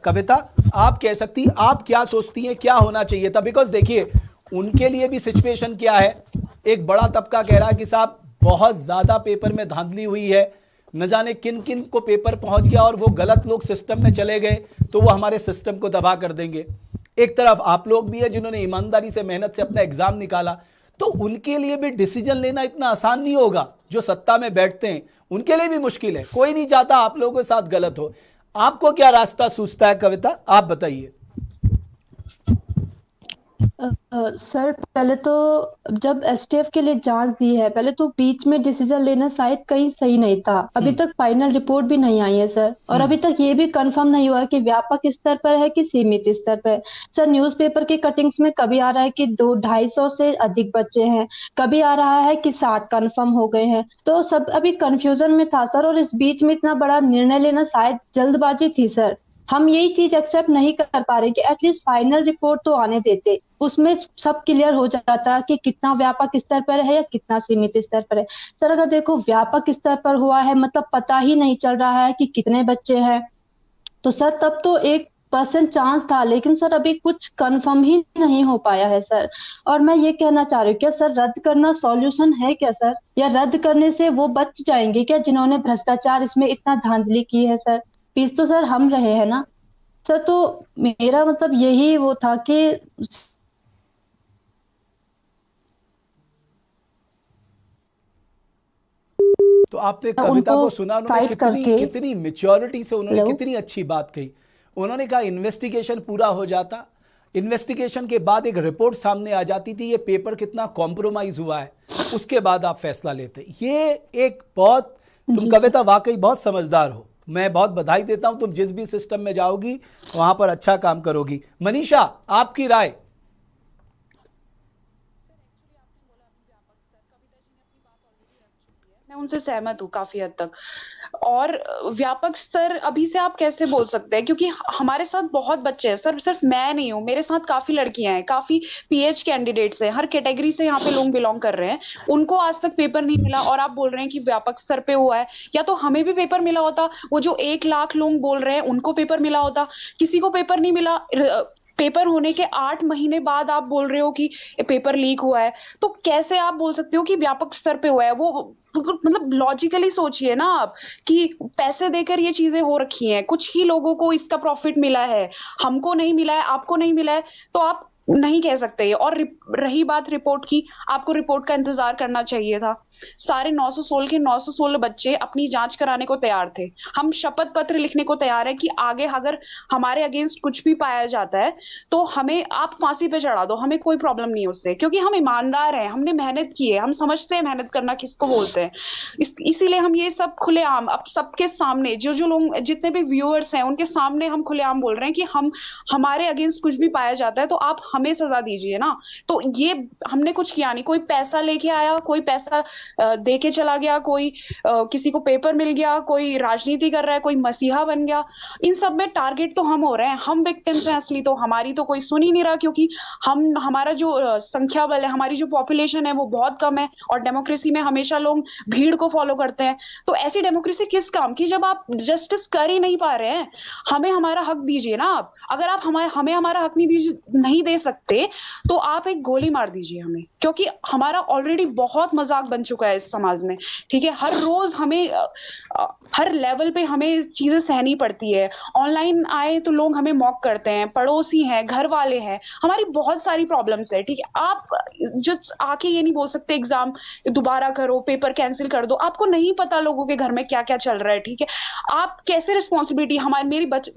Speaker 1: कविता आप कह सकती, आप क्या सोचती हैं क्या होना चाहिए था? बिकॉज देखिए, उनके लिए भी सिचुएशन क्या है, एक बड़ा तबका कह रहा है कि साहब बहुत ज्यादा पेपर में धांधली हुई है, न जाने किन किन को पेपर पहुंच गया और वो गलत लोग सिस्टम में चले गए, तो वो हमारे सिस्टम को तबाह कर देंगे। एक तरफ आप लोग भी है जिन्होंने ईमानदारी से, मेहनत से अपना एग्जाम निकाला, तो उनके लिए भी डिसीजन लेना इतना आसान नहीं होगा। जो सत्ता में बैठते हैं उनके लिए भी मुश्किल है, कोई नहीं चाहता आप लोगों के साथ गलत हो। आपको क्या रास्ता सूझता है कविता, आप बताइए।
Speaker 3: सर पहले तो जब एसटीएफ के लिए जांच दी है, पहले तो बीच में डिसीजन लेना शायद कहीं सही नहीं था। अभी तक फाइनल रिपोर्ट भी नहीं आई है सर, और अभी तक ये भी कंफर्म नहीं हुआ कि व्यापक स्तर पर है कि सीमित स्तर पर है। सर न्यूज़पेपर की कटिंग्स में कभी आ रहा है कि 200-250 से अधिक बच्चे हैं, कभी आ रहा है कि 60 कंफर्म हो गए हैं, तो सब अभी कंफ्यूजन में था सर। और इस बीच में इतना बड़ा निर्णय लेना शायद जल्दबाजी थी सर। हम यही चीज एक्सेप्ट नहीं कर पा रहे कि एटलीस्ट फाइनल रिपोर्ट तो आने देते, उसमें सब क्लियर हो जाता कि कितना व्यापक स्तर पर है या कितना सीमित स्तर पर है। सर अगर देखो व्यापक स्तर पर हुआ है, मतलब पता ही नहीं चल रहा है कि कितने बच्चे हैं, तो सर तब तो 1% चांस था, लेकिन सर अभी कुछ कंफर्म ही नहीं हो पाया है सर। और मैं ये कहना चाह रही हूँ, क्या सर रद्द करना सॉल्यूशन है क्या सर? या रद्द करने से वो बच जाएंगे क्या जिन्होंने भ्रष्टाचार इसमें इतना धांधली की है सर? पीस तो सर हम रहे हैं ना सर। तो मेरा मतलब यही वो था कि
Speaker 1: तो तो आपने कविता
Speaker 3: उनको
Speaker 1: को सुना, उन्होंने
Speaker 3: साइड करके
Speaker 1: कितनी मैच्योरिटी से उन्होंने
Speaker 3: हेलो
Speaker 1: कितनी अच्छी बात कही। उन्होंने कहा इन्वेस्टिगेशन पूरा हो जाता, इन्वेस्टिगेशन के बाद एक रिपोर्ट सामने आ जाती थी, ये पेपर कितना कॉम्प्रोमाइज हुआ है, उसके बाद आप फैसला लेते। ये एक बहुत, तुम
Speaker 3: जी
Speaker 1: कविता वाकई बहुत समझदार हो, मैं बहुत बधाई देता हूं। तुम जिस भी सिस्टम में जाओगी वहां पर अच्छा काम करोगी। मनीषा, आपकी राय?
Speaker 2: मैं उनसे सहमत हूँ काफी हद तक। और व्यापक स्तर अभी से आप कैसे बोल सकते हैं, क्योंकि हमारे साथ बहुत बच्चे हैं सर, सिर्फ मैं नहीं हूँ, मेरे साथ काफी लड़कियां हैं, काफी पीएच कैंडिडेट्स हैं, हर कैटेगरी से यहाँ पे लोग बिलोंग कर रहे हैं, उनको आज तक पेपर नहीं मिला। और आप बोल रहे हैं कि व्यापक स्तर पे हुआ है, या तो हमें भी पेपर मिला होता, वो जो 1 लाख लोग बोल रहे हैं उनको पेपर मिला होता, किसी को पेपर नहीं मिला। पेपर होने के 8 महीने बाद आप बोल रहे हो कि पेपर लीक हुआ है, तो कैसे आप बोल सकते हो कि व्यापक स्तर पे हुआ है? वो मतलब लॉजिकली सोचिए ना आप, कि पैसे देकर ये चीजें हो रखी हैं, कुछ ही लोगों को इसका प्रॉफिट मिला है, हमको नहीं मिला है, आपको नहीं मिला है, तो आप नहीं कह सकते ये। और रही बात रिपोर्ट की, आपको रिपोर्ट का इंतजार करना चाहिए था। सारे 916 के 916 बच्चे अपनी जांच कराने को तैयार थे। हम शपथ पत्र लिखने को तैयार है कि आगे अगर हमारे अगेंस्ट कुछ भी पाया जाता है तो हमें आप फांसी पे चढ़ा दो, हमें कोई प्रॉब्लम नहीं उससे, क्योंकि हम ईमानदार हैं, हमने मेहनत की है, हम समझते हैं मेहनत करना किसको बोलते हैं। इसीलिए हम ये सब खुलेआम अब सबके सामने, जो जो लोग जितने भी व्यूअर्स हैं उनके सामने हम खुलेआम बोल रहे हैं कि हम हमारे अगेंस्ट कुछ भी पाया जाता है तो आप हमें सजा दीजिए ना। तो ये हमने कुछ किया नहीं, कोई पैसा लेके आया, कोई पैसा दे के चला गया, कोई किसी को पेपर मिल गया, कोई राजनीति कर रहा है, कोई मसीहा बन गया, इन सब में टारगेट तो हम हो रहे हैं, हम विक्टिम्स हैं असली। तो हमारी तो कोई सुन ही नहीं रहा, क्योंकि हमारा जो संख्या बल है, हमारी जो पॉपुलेशन है वो बहुत कम है, और डेमोक्रेसी में हमेशा लोग भीड़ को फॉलो करते हैं। तो ऐसी डेमोक्रेसी किस काम की जब आप जस्टिस कर ही नहीं पा रहे हैं? हमें हमारा हक दीजिए ना आप। अगर आप हमें हमारा हक नहीं दे सकते तो आप एक गोली मार दीजिए हमें, क्योंकि हमारा ऑलरेडी बहुत मजाक बन चुका है इस समाज में। ठीक है, हर रोज हमें हर लेवल पे हमें चीजें सहनी पड़ती है। ऑनलाइन आए तो लोग हमें मॉक करते हैं, पड़ोसी हैं, घर वाले हैं, हमारी बहुत सारी प्रॉब्लम्स है। ठीक है, आप जस्ट आके ये नहीं बोल सकते एग्जाम दोबारा करो, पेपर कैंसिल कर दो। आपको नहीं पता लोगों के घर में क्या क्या चल रहा है। ठीक है, आप कैसे रिस्पॉन्सिबिलिटी,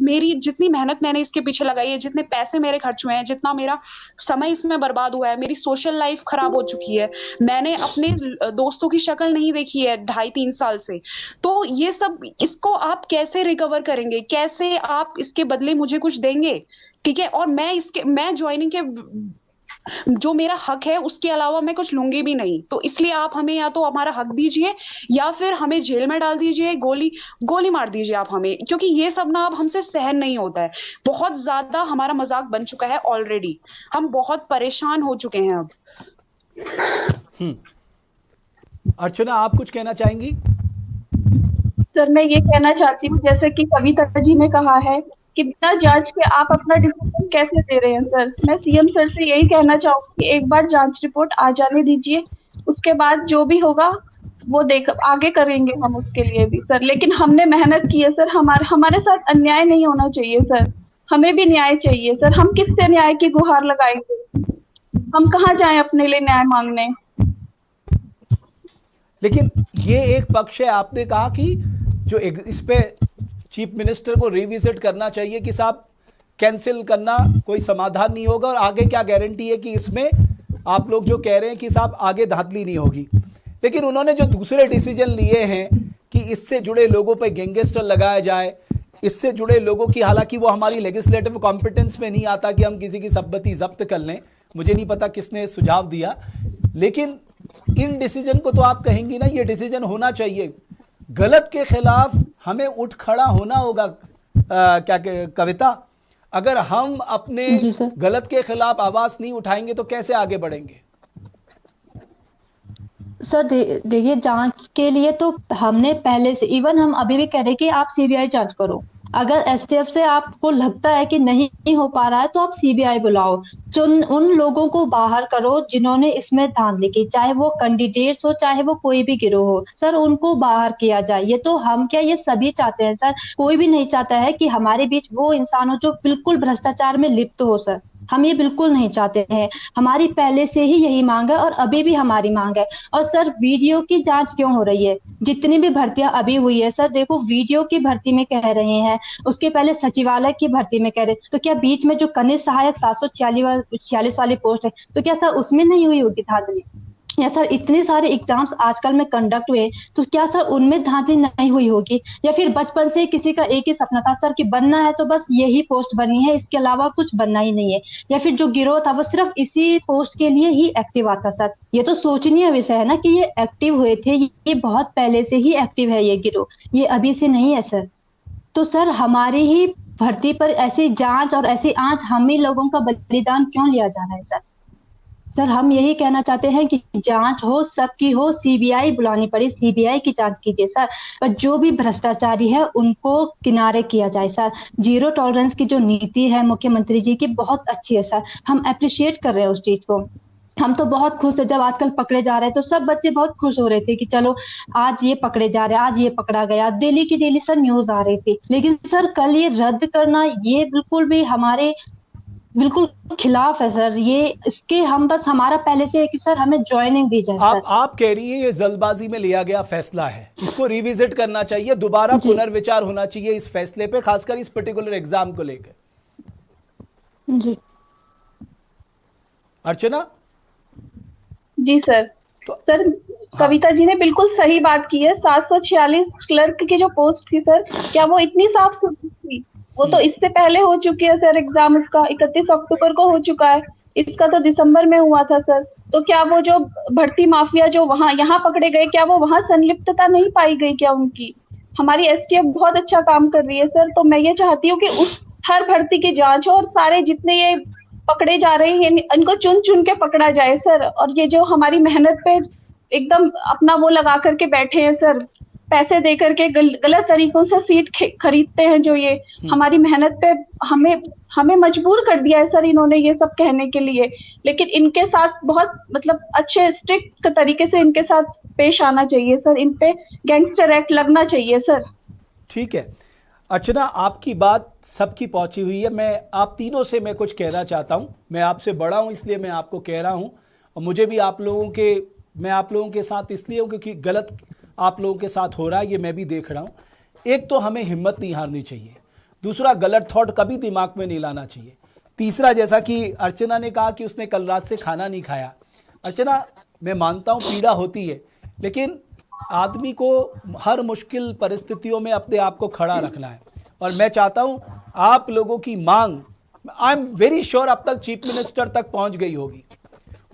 Speaker 2: मेरी जितनी मेहनत मैंने इसके पीछे लगाई है, जितने पैसे मेरे खर्च हुए हैं, जितना मेरा समय इसमें बर्बाद हुआ है, मेरी सोशल लाइफ खराब हो चुकी है, मैंने अपने दोस्तों की शक्ल नहीं देखी है 2.5-3 साल से। तो ये सब, इसको आप कैसे रिकवर करेंगे? कैसे आप इसके बदले मुझे कुछ देंगे? ठीक है, और मैं ज्वाइनिंग के जो मेरा हक है उसके अलावा मैं कुछ लूंगी भी नहीं। तो इसलिए आप हमें या तो हमारा हक दीजिए, या फिर हमें जेल में डाल दीजिए, गोली मार दीजिए आप हमें, क्योंकि ये सब ना अब हमसे सहन नहीं होता है। बहुत ज्यादा हमारा मजाक बन चुका है ऑलरेडी, हम बहुत परेशान हो चुके हैं अब।
Speaker 1: अर्चना, आप कुछ कहना चाहेंगी?
Speaker 4: सर मैं ये कहना चाहती हूँ, जैसे कि कविता जी ने कहा है कि बिना जांच के आप अपना डिसीजन कैसे दे रहे हैं सर। मैं सीएम सर से यही कहना चाहूंगी कि एक बार जांच रिपोर्ट आ जाने दीजिए, उसके बाद जो भी होगा वो आगे करेंगे हम उसके लिए भी सर। लेकिन हमने मेहनत की है सर, हमारे साथ अन्याय नहीं होना चाहिए सर, हमें भी न्याय चाहिए सर। हम किससे न्याय की गुहार लगाएंगे? हम कहाँ जाएं अपने लिए न्याय मांगने?
Speaker 1: लेकिन ये एक पक्ष है, आपने कहा कि जो इस पे चीफ मिनिस्टर को रिविजिट करना चाहिए कि साहब कैंसिल करना कोई समाधान नहीं होगा, और आगे क्या गारंटी है कि इसमें आप लोग जो कह रहे हैं कि साहब आगे धांधली नहीं होगी। लेकिन उन्होंने जो दूसरे डिसीजन लिए हैं कि इससे जुड़े लोगों पे गैंगस्टर लगाया जाए, इससे जुड़े लोगों की, हालांकि वो हमारी लेजिस्लेटिव कॉम्पिटेंस में नहीं आता कि हम किसी की संपत्ति जब्त कर लें, मुझे नहीं पता किसने सुझाव दिया, लेकिन इन डिसीजन को तो आप कहेंगी ना ये डिसीजन होना चाहिए। गलत के खिलाफ हमें उठ खड़ा होना होगा। क्या कविता, अगर हम अपने गलत के खिलाफ आवाज नहीं उठाएंगे तो कैसे आगे बढ़ेंगे?
Speaker 3: सर देखिए, जांच के लिए तो हमने पहले से, इवन हम अभी भी कह रहे हैं कि आप सीबीआई जांच करो। अगर एसटीएफ से आपको लगता है कि नहीं हो पा रहा है तो आप सीबीआई बुलाओ। उन लोगों को बाहर करो जिन्होंने इसमें धांधली की, चाहे वो कैंडिडेट्स हो, चाहे वो कोई भी गिरोह हो सर, उनको बाहर किया जाए। ये तो हम क्या, ये सभी चाहते हैं सर। कोई भी नहीं चाहता है कि हमारे बीच वो इंसान हो जो बिल्कुल भ्रष्टाचार में लिप्त हो सर। हम ये बिल्कुल नहीं चाहते हैं। हमारी पहले से ही यही मांग है और अभी भी हमारी मांग है। और सर, वीडियो की जांच क्यों हो रही है? जितनी भी भर्तियां अभी हुई है सर, देखो वीडियो की भर्ती में कह रहे हैं, उसके पहले सचिवालय की भर्ती में कह रहे हैं, तो क्या बीच में जो कनिष्ठ सहायक 746 वाली पोस्ट है, तो क्या सर उसमें नहीं हुई होगी धांधली? या सर इतने सारे एग्जाम्स आजकल में कंडक्ट हुए, तो क्या सर उनमें धांधली नहीं हुई होगी? या फिर बचपन से किसी का एक ही सपना था सर कि बनना है तो बस यही पोस्ट बनी है, इसके अलावा कुछ बनना ही नहीं है? या फिर जो गिरोह था वो सिर्फ इसी पोस्ट के लिए ही एक्टिव आता सर? ये तो सोचनीय विषय है ना कि ये एक्टिव हुए थे, ये बहुत पहले से ही एक्टिव है ये गिरोह, ये अभी से नहीं है सर। तो सर हमारी ही भर्ती पर ऐसी जांच और ऐसी आंच हम ही लोगों का बलिदान क्यों लिया जा रहा है सर? सर हम यही कहना चाहते हैं कि जांच हो, सबकी हो, सीबीआई बुलानी पड़ी, सीबीआई की जांच कीजिए सर। और जो भी भ्रष्टाचारी है उनको किनारे किया जाए सर। जीरो टॉलरेंस की जो नीति है मुख्यमंत्री जी की, बहुत अच्छी है सर, हम अप्रिशिएट कर रहे हैं उस चीज को। हम तो बहुत खुश थे जब आजकल पकड़े जा रहे हैं, तो सब बच्चे बहुत खुश हो रहे थे कि चलो आज ये पकड़े जा रहे हैं, आज ये पकड़ा गया, डेली की डेली सर न्यूज आ रही थी। लेकिन सर कल ये रद्द करना, ये बिल्कुल भी हमारे बिल्कुल खिलाफ है सर। ये इसके हम बस, हमारा पहले से है कि सर हमें ज्वाइनिंग दी जाए सर।
Speaker 1: आप कह रही है ये जल्दबाजी में लिया गया फैसला है, इसको रिविजिट करना चाहिए, दोबारा पुनर्विचार होना चाहिए इस फैसले पे, खासकर इस पर्टिकुलर एग्जाम को लेकर।
Speaker 3: जी
Speaker 1: अर्चना।
Speaker 4: जी सर। सर कविता जी ने बिल्कुल सही बात की है। 746 क्लर्क की जो पोस्ट थी सर, क्या वो इतनी साफ सुथरी थी? वो तो इससे पहले हो चुकी है सर एग्जाम, उसका 31 अक्टूबर को हो चुका है, इसका तो दिसंबर में हुआ था सर। तो क्या वो जो भर्ती माफिया जो वहां यहाँ पकड़े गए, क्या वो वहां संलिप्तता नहीं पाई गई क्या उनकी? हमारी एसटीएफ बहुत अच्छा काम कर रही है सर। तो मैं ये चाहती हूँ कि उस हर भर्ती की जांच हो और सारे जितने ये पकड़े जा रहे हैं इनको चुन चुन के पकड़ा जाए सर। और ये जो हमारी मेहनत पे एकदम अपना वो लगा करके बैठे हैं सर, पैसे दे करके गलत तरीकों से सीट खरीदते हैं, जो ये हमारी मेहनत पे हमें मजबूर कर दिया है सर इन्होंने ये सब कहने के लिए। लेकिन इनके साथ बहुत मतलब अच्छे स्ट्रिक्ट तरीके से इनके साथ पेश आना चाहिए सर, इन पे गैंगस्टर एक्ट लगना चाहिए सर।
Speaker 1: ठीक है अर्चना, आपकी बात सबकी पहुंची हुई है। मैं आप तीनों से मैं कुछ कहना चाहता हूं, मैं आपसे बड़ा हूं इसलिए मैं आपको कह रहा हूं, और मुझे भी मैं आप लोगों के साथ इसलिए हूं क्योंकि गलत आप लोगों के साथ हो रहा है, ये मैं भी देख रहा हूं। एक तो हमें हिम्मत नहीं हारनी चाहिए, दूसरा गलत थॉट कभी दिमाग में नहीं लाना चाहिए, तीसरा जैसा कि अर्चना ने कहा कि उसने कल रात से खाना नहीं खाया। अर्चना, मैं मानता हूं पीड़ा होती है, लेकिन आदमी को हर मुश्किल परिस्थितियों में अपने आप को खड़ा रखना है। और मैं चाहता हूं आप लोगों की मांग, आई एम वेरी श्योर अब तक चीफ मिनिस्टर तक पहुंच गई होगी,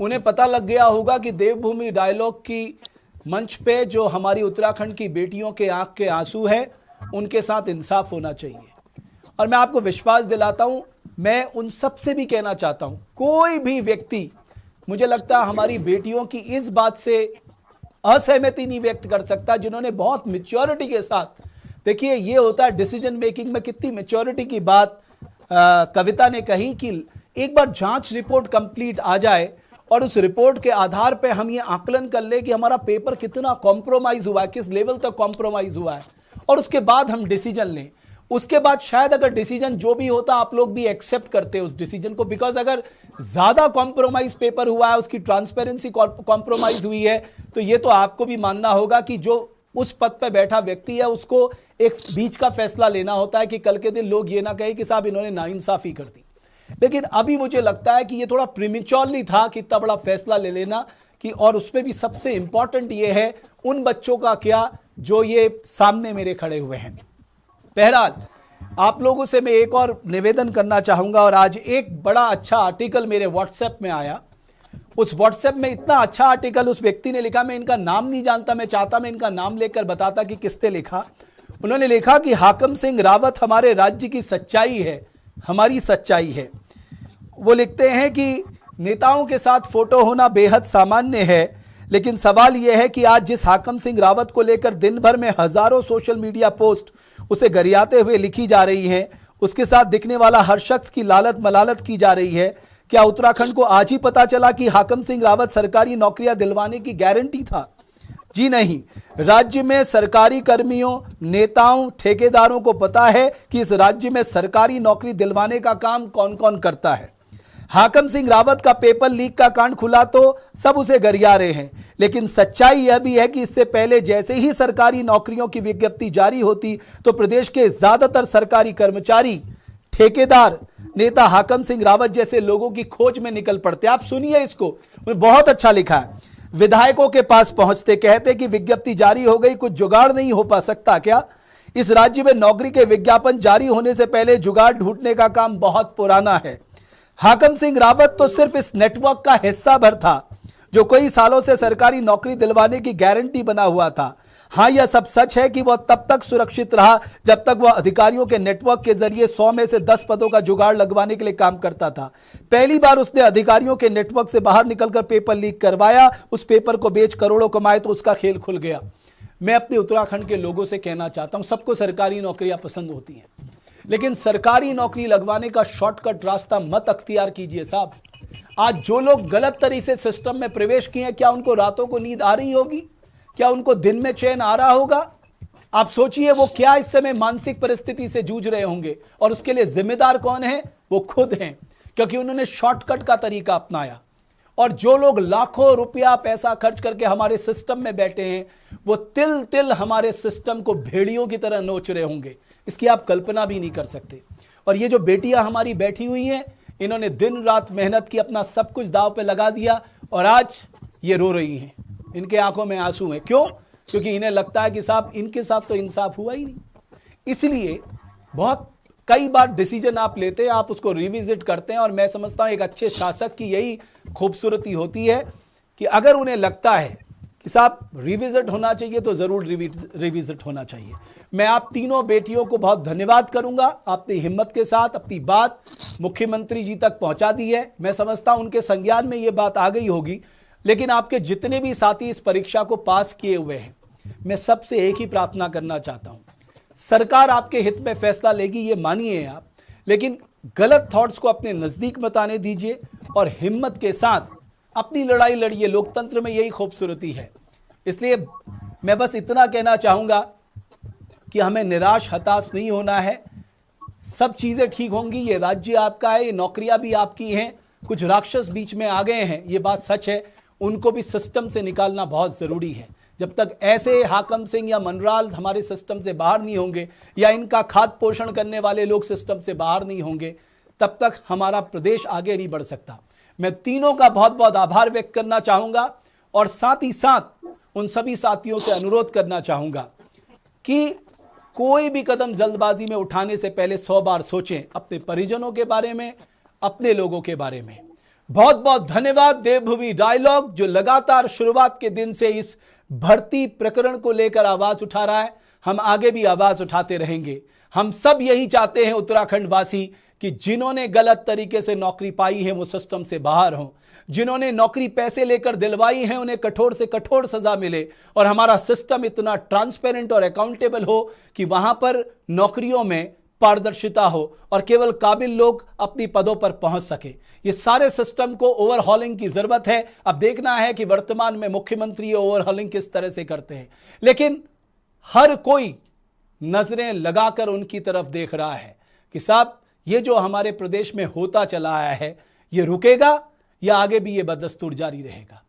Speaker 1: उन्हें पता लग गया होगा कि देवभूमि डायलॉग की मंच पे जो हमारी उत्तराखंड की बेटियों के आंख के आंसू है, उनके साथ इंसाफ होना चाहिए। और मैं आपको विश्वास दिलाता हूं, मैं उन सब से भी कहना चाहता हूं, कोई भी व्यक्ति मुझे लगता है हमारी बेटियों की इस बात से असहमति नहीं व्यक्त कर सकता जिन्होंने बहुत मैच्योरिटी के साथ, देखिए ये होता है डिसीजन मेकिंग में कितनी मैच्योरिटी की बात कविता ने कही कि एक बार जांच रिपोर्ट कंप्लीट आ जाए और उस रिपोर्ट के आधार पे हम ये आकलन कर ले कि हमारा पेपर कितना कॉम्प्रोमाइज हुआ है, किस लेवल तक कॉम्प्रोमाइज हुआ है, और उसके बाद हम डिसीजन लें। उसके बाद शायद अगर डिसीजन जो भी होता आप लोग भी एक्सेप्ट करते उस डिसीजन को, बिकॉज अगर ज्यादा कॉम्प्रोमाइज पेपर हुआ है, उसकी ट्रांसपेरेंसी कॉम्प्रोमाइज हुई है, तो ये तो आपको भी मानना होगा कि जो उस पद पर बैठा व्यक्ति है उसको एक बीच का फैसला लेना होता है कि कल के दिन लोग ये ना कहे कि साहब इन्होंने नाइंसाफी कर दी। लेकिन अभी मुझे लगता है कि ये थोड़ा प्रीमेच्योरली था कि इतना बड़ा फैसला ले लेना कि, और उसमें भी सबसे इंपॉर्टेंट ये है उन बच्चों का क्या जो ये सामने मेरे खड़े हुए हैं। बहरहाल आप लोगों से मैं एक और निवेदन करना चाहूंगा, और आज एक बड़ा अच्छा आर्टिकल मेरे व्हाट्सएप में आया। उस व्हाट्सएप में इतना अच्छा आर्टिकल उस व्यक्ति ने लिखा, मैं इनका नाम नहीं जानता, मैं चाहता मैं इनका नाम लेकर बताता कि किसने लिखा। उन्होंने लिखा कि हाकम सिंह रावत हमारे राज्य की सच्चाई है, हमारी सच्चाई है। वो लिखते हैं कि नेताओं के साथ फोटो होना बेहद सामान्य है, लेकिन सवाल यह है कि आज जिस हाकम सिंह रावत को लेकर दिन भर में हजारों सोशल मीडिया पोस्ट उसे गरियाते हुए लिखी जा रही हैं, उसके साथ दिखने वाला हर शख्स की लालत मलालत की जा रही है, क्या उत्तराखंड को आज ही पता चला कि हाकम सिंह रावत सरकारी नौकरियां दिलवाने की गारंटी था? जी नहीं, राज्य में सरकारी कर्मियों, नेताओं, ठेकेदारों को पता है कि इस राज्य में सरकारी नौकरी दिलवाने का काम कौन कौन करता है। हाकम सिंह रावत का पेपर लीक का कांड खुला तो सब उसे गरिया रहे हैं, लेकिन सच्चाई यह भी है कि इससे पहले जैसे ही सरकारी नौकरियों की विज्ञप्ति जारी होती तो प्रदेश के ज्यादातर सरकारी कर्मचारी, ठेकेदार, नेता हाकम सिंह रावत जैसे लोगों की खोज में निकल पड़ते। आप सुनिए इसको, बहुत अच्छा लिखा है। विधायकों के पास पहुंचते, कहते कि विज्ञप्ति जारी हो गई, कुछ जुगाड़ नहीं हो पा सकता क्या? इस राज्य में नौकरी के विज्ञापन जारी होने से पहले जुगाड़ ढूंढने का काम बहुत पुराना है। हाकम सिंह रावत तो सिर्फ इस नेटवर्क का हिस्सा भर था जो कई सालों से सरकारी नौकरी दिलवाने की गारंटी बना हुआ था। हाँ, यह सब सच है कि वह तब तक सुरक्षित रहा जब तक वह अधिकारियों के नेटवर्क के जरिए 100 में से 10 पदों का जुगाड़ लगवाने के लिए काम करता था। पहली बार उसने अधिकारियों के नेटवर्क से बाहर निकलकर पेपर लीक करवाया, उस पेपर को बेच करोड़ों कमाए तो उसका खेल खुल गया। मैं अपने उत्तराखंड के लोगों से कहना चाहता हूं, सबको सरकारी नौकरियां पसंद होती हैं, लेकिन सरकारी नौकरी लगवाने का शॉर्टकट रास्ता मत अख्तियार कीजिए साहब। आज जो लोग गलत तरीके से सिस्टम में प्रवेश किए हैं, क्या उनको रातों को नींद आ रही होगी? क्या उनको दिन में चैन आ रहा होगा? आप सोचिए वो क्या इस समय मानसिक परिस्थिति से जूझ रहे होंगे, और उसके लिए जिम्मेदार कौन है? वो खुद हैं, क्योंकि उन्होंने शॉर्टकट का तरीका अपनाया। और जो लोग लाखों रुपया पैसा खर्च करके हमारे सिस्टम में बैठे हैं, वो तिल तिल हमारे सिस्टम को भेड़ियों की तरह नोच रहे होंगे, इसकी आप कल्पना भी नहीं कर सकते। और ये जो बेटियां हमारी बैठी हुई हैं, इन्होंने दिन रात मेहनत की, अपना सब कुछ दांव पे लगा दिया, और आज ये रो रही हैं, इनके आंखों में आंसू हैं। क्यों? क्योंकि इन्हें लगता है कि साहब इनके साथ तो इंसाफ हुआ ही नहीं। इसलिए बहुत कई बार डिसीजन आप लेते हैं, आप उसको रिविजिट करते हैं, और मैं समझता हूं एक अच्छे शासक की यही खूबसूरती होती है कि अगर उन्हें लगता है कि साहब रिविजिट होना चाहिए तो जरूर रिविजिट होना चाहिए। मैं आप तीनों बेटियों को बहुत धन्यवाद करूंगा, आपने हिम्मत के साथ अपनी बात मुख्यमंत्री जी तक पहुंचा दी है। मैं समझता हूं उनके संज्ञान में ये बात आ गई होगी, लेकिन आपके जितने भी साथी इस परीक्षा को पास किए हुए हैं, मैं सबसे एक ही प्रार्थना करना चाहता हूं, सरकार आपके हित में फैसला लेगी, ये मानिए आप, लेकिन गलत थॉट्स को अपने नजदीक मत आने दीजिए और हिम्मत के साथ अपनी लड़ाई लड़िए। लोकतंत्र में यही खूबसूरती है। इसलिए मैं बस इतना कहना चाहूंगा कि हमें निराश हताश नहीं होना है, सब चीजें ठीक होंगी। ये राज्य आपका है, ये नौकरियां भी आपकी हैं। कुछ राक्षस बीच में आ गए हैं, ये बात सच है, उनको भी सिस्टम से निकालना बहुत जरूरी है। जब तक ऐसे हाकम सिंह या मनराल हमारे सिस्टम से बाहर नहीं होंगे, या इनका खाद पोषण करने वाले लोग सिस्टम से बाहर नहीं होंगे, तब तक हमारा प्रदेश आगे नहीं बढ़ सकता। मैं तीनों का बहुत बहुत आभार व्यक्त करना चाहूंगा, और साथ ही साथ उन सभी साथियों से अनुरोध करना चाहूंगा कि कोई भी कदम जल्दबाजी में उठाने से पहले 100 बार सोचें, अपने परिजनों के बारे में, अपने लोगों के बारे में। बहुत बहुत धन्यवाद देवभूमि डायलॉग, जो लगातार शुरुआत के दिन से इस भर्ती प्रकरण को लेकर आवाज उठा रहा है। हम आगे भी आवाज उठाते रहेंगे। हम सब यही चाहते हैं उत्तराखंड वासी कि जिन्होंने गलत तरीके से नौकरी पाई है वो सिस्टम से बाहर हों, जिन्होंने नौकरी पैसे लेकर दिलवाई है उन्हें कठोर से कठोर सजा मिले, और हमारा सिस्टम इतना ट्रांसपेरेंट और अकाउंटेबल हो कि वहां पर नौकरियों में पारदर्शिता हो और केवल काबिल लोग अपनी पदों पर पहुंच सके। ये सारे सिस्टम को ओवरहॉलिंग की जरूरत है। अब देखना है कि वर्तमान में मुख्यमंत्री ओवरहॉलिंग किस तरह से करते हैं, लेकिन हर कोई नजरें लगाकर उनकी तरफ देख रहा है कि साहब ये जो हमारे प्रदेश में होता चला आया है, ये रुकेगा या आगे भी ये बदस्तूर जारी रहेगा।